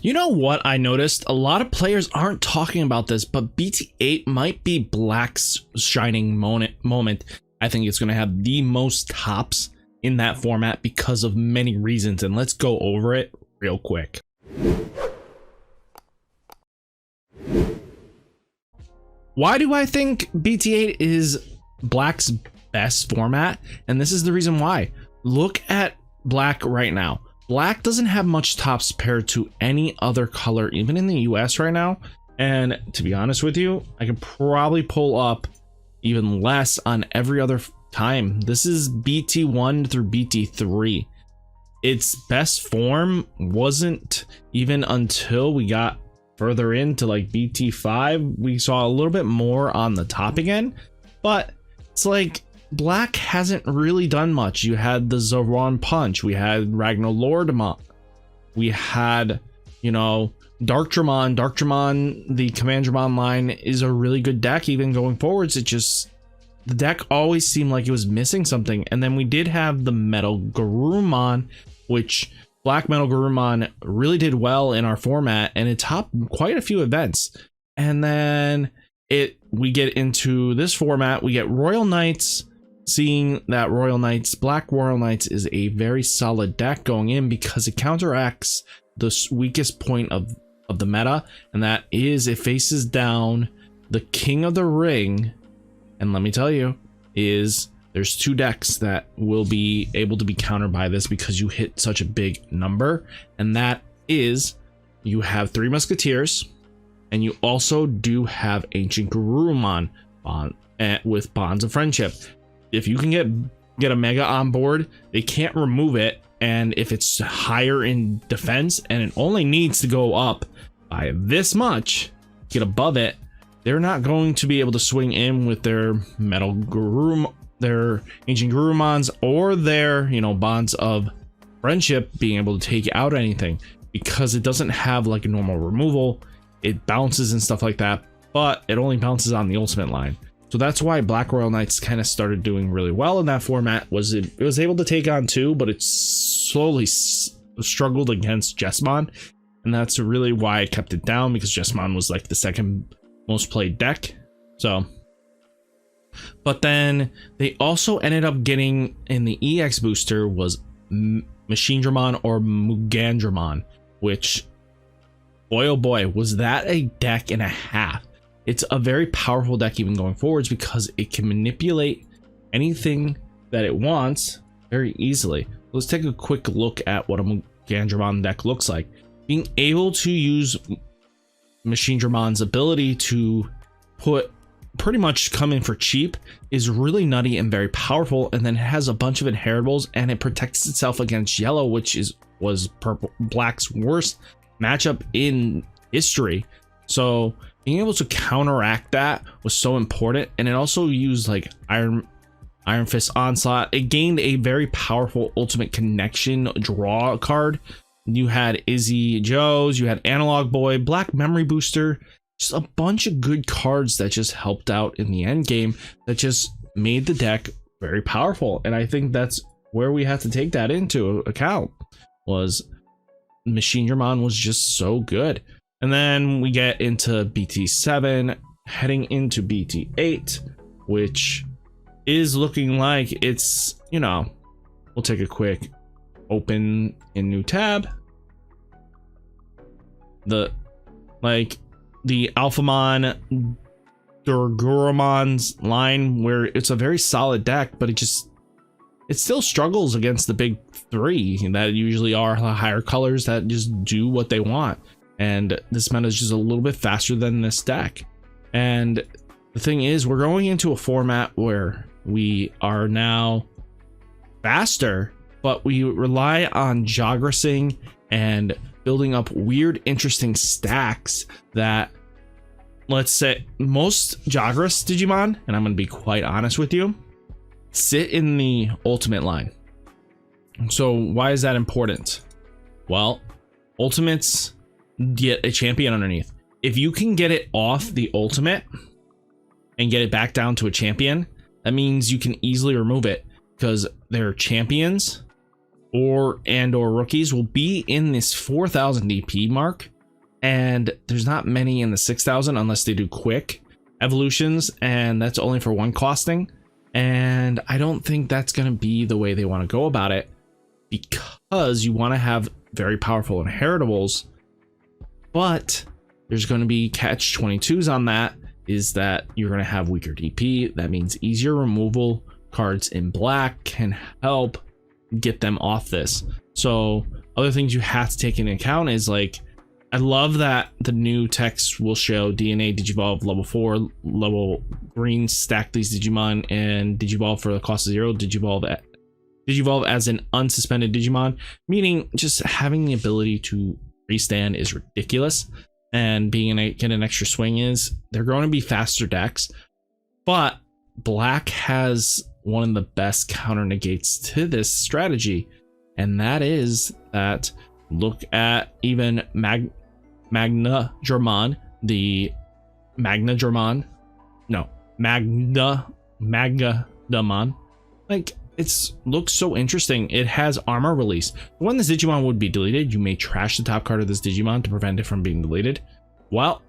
You know what I noticed? A lot of players aren't talking about this, but BT-8 might be Black's shining moment. I think it's going to have the most tops in that format because of many reasons, and let's go over it real quick. Why do I think BT-8 is Black's best format? And this is the reason why. Look at Black right now. Black doesn't have much tops compared to any other color, even in the US right now. And to be honest with you, I could probably pull up even less on every other time. This is BT1 through BT3. Its best form wasn't even until we got further into like BT5. We saw a little bit more on the top again, but it's like Black hasn't really done much. You had the Zoran Punch, we had Ragnar Lordmon, we had, you know, Darkdramon. Darkdramon, the Commandramon line is a really good deck even going forwards. It just, the deck always seemed like it was missing something. And then we did have the Metal Garurumon, which Black Metal Garurumon really did well in our format, and it topped quite a few events. And then we get into this format, we get Royal Knights. Seeing that Black Royal Knights is a very solid deck going in because it counteracts the weakest point of the meta, and that is it faces down the King of the Ring. And let me tell you, there's two decks that will be able to be countered by this because you hit such a big number, and that is you have Three Musketeers, and you also do have Ancient Garurumon with Bonds of Friendship. If you can get a Mega on board, they can't remove it, and if it's higher in defense and it only needs to go up by this much, get above it, they're not going to be able to swing in with their Metal Garurumon, their Ancient Garurumons, or their, you know, Bonds of Friendship being able to take out anything, because it doesn't have like a normal removal. It bounces and stuff like that, but it only bounces on the ultimate line. So that's why Black Royal Knights kind of started doing really well in that format. It was able to take on two, but it slowly struggled against Jessamon, and that's really why I kept it down, because Jessamon was like the second most played deck. So, but then they also ended up getting in the EX booster was Machinedramon or Mugandramon, which, boy oh boy, was that a deck and a half. It's a very powerful deck even going forwards because it can manipulate anything that it wants very easily. Let's take a quick look at what a Mugandramon deck looks like. Being able to use Machinedramon's ability to pretty much come in for cheap is really nutty and very powerful, and then it has a bunch of inheritables, and it protects itself against yellow, which was Black's worst matchup in history. So being able to counteract that was so important, and it also used like Iron Fist Onslaught. It gained a very powerful ultimate connection draw card. You had Izzy Joes, you had Analog Boy, Black Memory Booster, just a bunch of good cards that just helped out in the end game that just made the deck very powerful. And I think that's where we have to take that into account, was Machinedramon was just so good. And then we get into BT7, heading into BT8, which is looking like it's, you know, we'll take a quick open in new tab. The Alphamon Garurumons line, where it's a very solid deck, but it still struggles against the big three that usually are the higher colors that just do what they want. And this meta is just a little bit faster than this deck. And the thing is, we're going into a format where we are now faster, but we rely on Jogressing and building up weird, interesting stacks that, let's say, most Jogress Digimon, and I'm going to be quite honest with you, sit in the ultimate line. So why is that important? Well, ultimates get a champion underneath. If you can get it off the ultimate and get it back down to a champion, that means you can easily remove it, because their champions or rookies will be in this 4,000 DP mark and there's not many in the 6,000 unless they do quick evolutions, and that's only for one costing. And I don't think that's going to be the way they want to go about it, because you want to have very powerful inheritables, but there's going to be catch 22s on that, is that you're going to have weaker DP. That means easier removal cards in black can help get them off this. So other things you have to take into account is, like, I love that the new text will show DNA Digivolve level 4, level green, stack these Digimon, and Digivolve for the cost of 0, Digivolve as an unsuspended Digimon, meaning just having the ability to restand is ridiculous, and get an extra swing is, they're going to be faster decks. But black has one of the best counter negates to this strategy, and that is that, look at even Magna German, like, it looks so interesting. It has armor release. When this Digimon would be deleted, you may trash the top card of this Digimon to prevent it from being deleted. Well,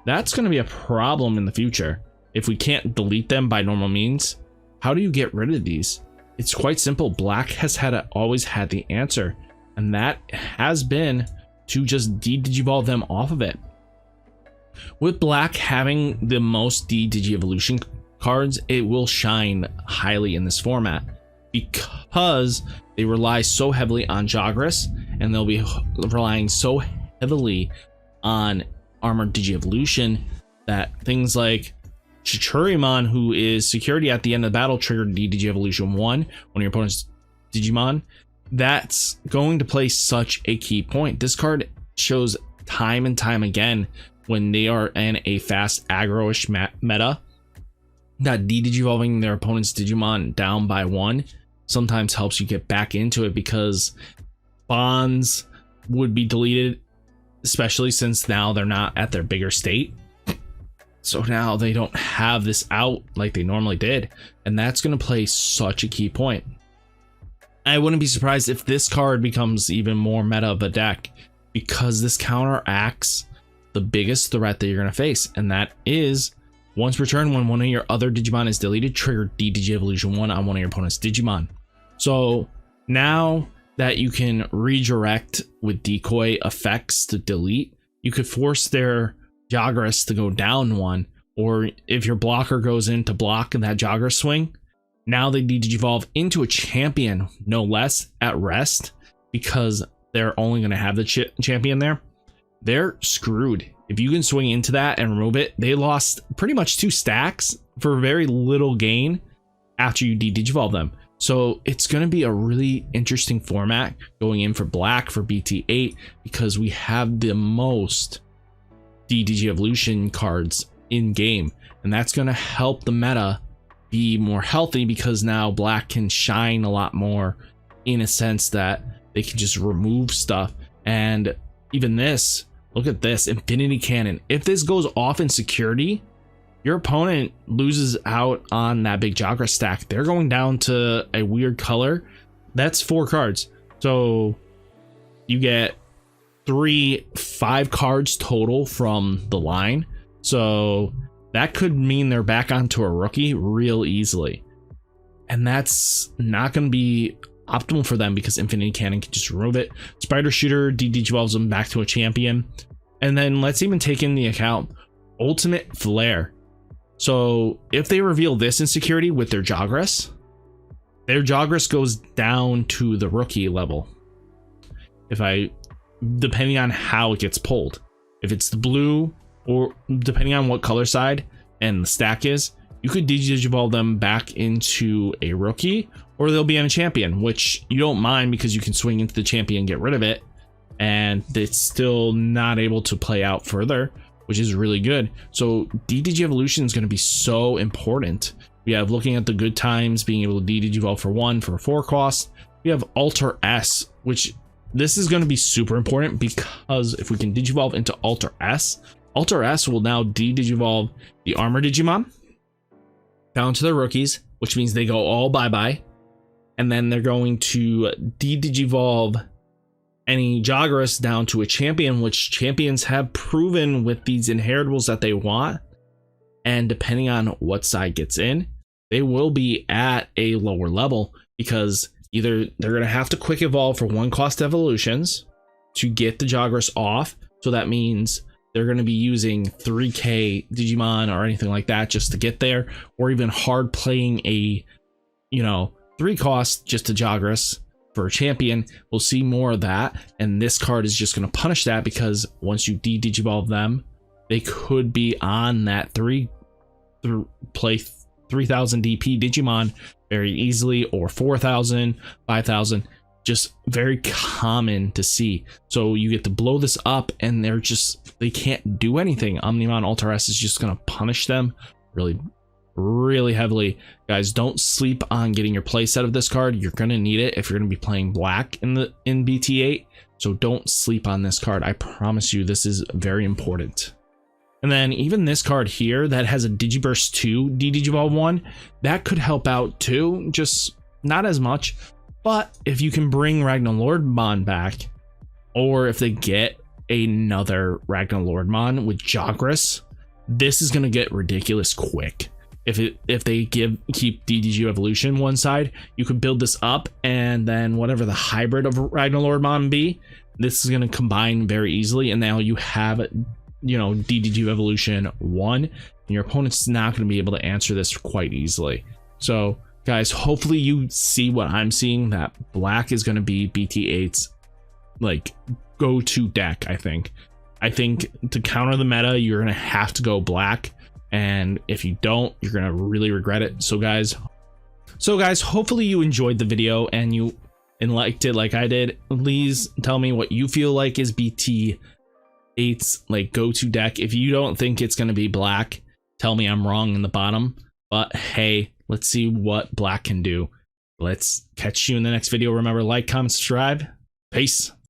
that's going to be a problem in the future. If we can't delete them by normal means, how do you get rid of these? It's quite simple. Black has always had the answer, and that has been to just de-digivolve them off of it. With black having the most de-digi-evolution cards, it will shine highly in this format because they rely so heavily on Jogress, and they'll be relying so heavily on armored digi-evolution that things like Chichurimon, who is security at the end of the battle, triggered de-digi-evolution 1 when your opponent's Digimon. That's going to play such a key point. This card shows time and time again when they are in a fast aggro-ish meta that de-digivolving their opponent's Digimon down by 1 sometimes helps you get back into it, because bonds would be deleted, especially since now they're not at their bigger state. So now they don't have this out like they normally did, and that's going to play such a key point. I wouldn't be surprised if this card becomes even more meta of a deck, because this counteracts the biggest threat that you're going to face, and that is, once per turn, when one of your other Digimon is deleted, trigger de-digi-evolution 1 on one of your opponent's Digimon. So now that you can redirect with decoy effects to delete, you could force their Jogress to go down 1, or if your blocker goes in to block that Jogress swing, now they de-digivolve into a champion, no less, at rest, because they're only going to have the champion there. They're screwed. If you can swing into that and remove it, they lost pretty much 2 stacks for very little gain after you de-digivolve them. So it's going to be a really interesting format going in for black for BT-8, because we have the most de-digi-evolution cards in game, and that's going to help the meta be more healthy, because now black can shine a lot more, in a sense that they can just remove stuff. And even this, look at this Infinity Cannon. If this goes off in security, your opponent loses out on that big Jogress stack. They're going down to a weird color. That's 4 cards. So you get 5 cards total from the line. So that could mean they're back onto a rookie real easily. And that's not going to be optimal for them, because Infinity Cannon can just remove it. Spider Shooter de-digivolves them back to a champion. And then let's even take in the account Ultimate Flare. So if they reveal this in security with their Jogress goes down to the rookie level. Depending on how it gets pulled. If it's the blue, or depending on what color side and the stack is, you could digivolve them back into a rookie, or they'll be on a champion, which you don't mind because you can swing into the champion and get rid of it, and it's still not able to play out further, which is really good. So de-digi-evolution is going to be so important. We have, looking at the good times, being able to de-digivolve for 1 for 4 cost. We have Alter S, which this is going to be super important, because if we can digivolve into Alter S will now de-digivolve the armor Digimon down to the rookies, which means they go all bye-bye. And then they're going to de-digivolve any Jogress down to a champion, which champions have proven with these inheritables that they want. And depending on what side gets in, they will be at a lower level, because either they're going to have to quick evolve for 1-cost evolutions to get the Jogress off. So that means they're going to be using 3K Digimon or anything like that just to get there, or even hard playing a, 3-cost just to Jogress for a champion. We'll see more of that. And this card is just going to punish that, because once you de-digivolve them, they could be on that play 3000 DP Digimon very easily, or 4000, 5000, just very common to see. So you get to blow this up and they can't do anything. Omnimon Alter S is just going to punish them really heavily. Guys, don't sleep on getting your play set of this card. You're going to need it if you're going to be playing black in BT-8. So don't sleep on this card. I promise you, this is very important. And then even this card here that has a Digiburst 2 D-Digivolve 1, that could help out too, just not as much. But if you can bring Ragnar Lordmon back, or if they get another Ragnar Lordmon with Jogress, this is going to get ridiculous quick. If they keep DDG Evolution one side, you could build this up, and then whatever the hybrid of Ragnar Lordmon be, this is going to combine very easily, and now you have DDG Evolution 1, and your opponent's not going to be able to answer this quite easily. So guys, hopefully you see what I'm seeing, that black is going to be BT-8's like go-to deck. I think to counter the meta, you're going to have to go black, and if you don't, you're going to really regret it. So guys, hopefully you enjoyed the video and you liked it like I did. Please tell me what you feel like is BT-8's like go-to deck. If you don't think it's going to be black, tell me I'm wrong in the bottom. But hey, let's see what black can do. Let's catch you in the next video. Remember, like, comment, subscribe. Peace.